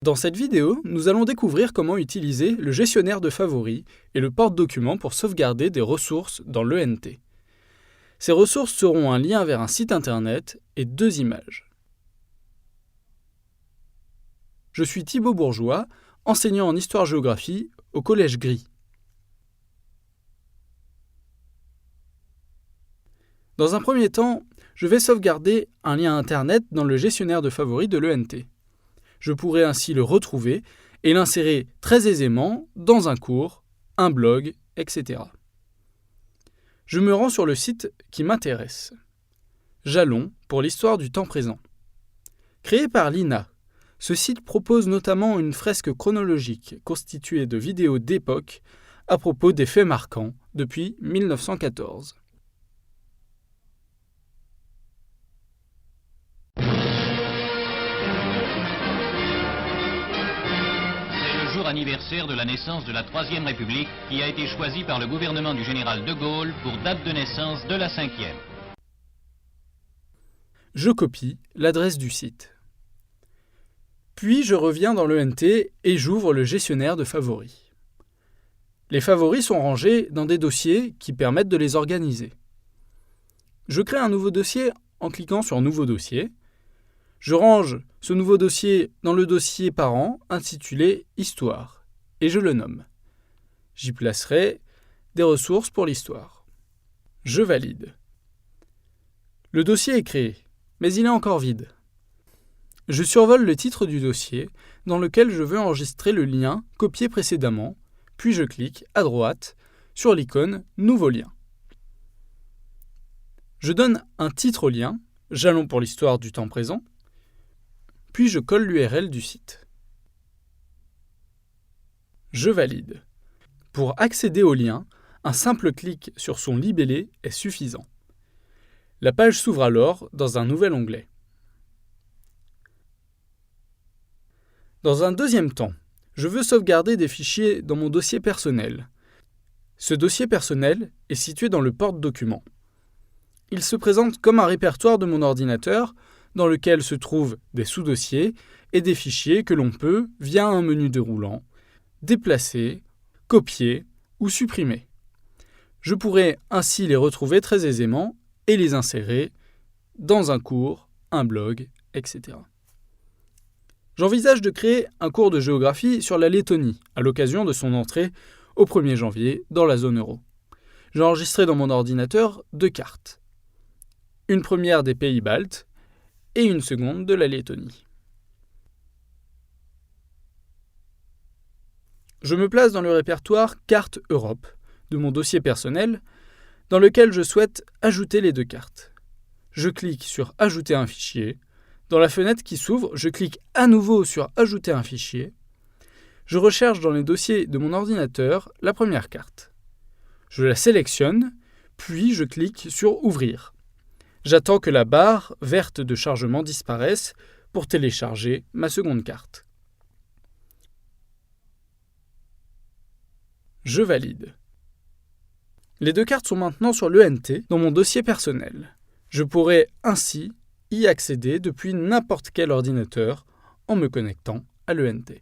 Dans cette vidéo, nous allons découvrir comment utiliser le gestionnaire de favoris et le porte-documents pour sauvegarder des ressources dans l'ENT. Ces ressources seront un lien vers un site internet et 2 images. Je suis Thibaut Bourgeois, enseignant en histoire-géographie au Collège Gris. Dans un premier temps, je vais sauvegarder un lien internet dans le gestionnaire de favoris de l'ENT. Je pourrai ainsi le retrouver et l'insérer très aisément dans un cours, un blog, etc. Je me rends sur le site qui m'intéresse. Jalons pour l'histoire du temps présent. Créé par l'INA, ce site propose notamment une fresque chronologique constituée de vidéos d'époque à propos des faits marquants depuis 1914. Anniversaire de la naissance de la Troisième République qui a été choisie par le gouvernement du général de Gaulle pour date de naissance de la Cinquième. Je copie l'adresse du site. Puis je reviens dans l'ENT et j'ouvre le gestionnaire de favoris. Les favoris sont rangés dans des dossiers qui permettent de les organiser. Je crée un nouveau dossier en cliquant sur Nouveau dossier. Je range ce nouveau dossier dans le dossier parent intitulé Histoire et je le nomme. J'y placerai des ressources pour l'histoire. Je valide. Le dossier est créé, mais il est encore vide. Je survole le titre du dossier dans lequel je veux enregistrer le lien copié précédemment, puis je clique à droite sur l'icône Nouveau lien. Je donne un titre au lien, Jalons pour l'histoire du temps présent, puis je colle l'URL du site. Je valide. Pour accéder au lien, un simple clic sur son libellé est suffisant. La page s'ouvre alors dans un nouvel onglet. Dans un deuxième temps, je veux sauvegarder des fichiers dans mon dossier personnel. Ce dossier personnel est situé dans le porte-documents. Il se présente comme un répertoire de mon ordinateur dans lequel se trouvent des sous-dossiers et des fichiers que l'on peut, via un menu déroulant, déplacer, copier ou supprimer. Je pourrais ainsi les retrouver très aisément et les insérer dans un cours, un blog, etc. J'envisage de créer un cours de géographie sur la Lettonie à l'occasion de son entrée au 1er janvier dans la zone euro. J'ai enregistré dans mon ordinateur 2 cartes. Une première des pays baltes et une seconde de la Lettonie. Je me place dans le répertoire Cartes Europe de mon dossier personnel, dans lequel je souhaite ajouter les 2 cartes. Je clique sur Ajouter un fichier. Dans la fenêtre qui s'ouvre, je clique à nouveau sur Ajouter un fichier. Je recherche dans les dossiers de mon ordinateur la première carte. Je la sélectionne, puis je clique sur Ouvrir. J'attends que la barre verte de chargement disparaisse pour télécharger ma seconde carte. Je valide. Les 2 cartes sont maintenant sur l'ENT dans mon dossier personnel. Je pourrai ainsi y accéder depuis n'importe quel ordinateur en me connectant à l'ENT.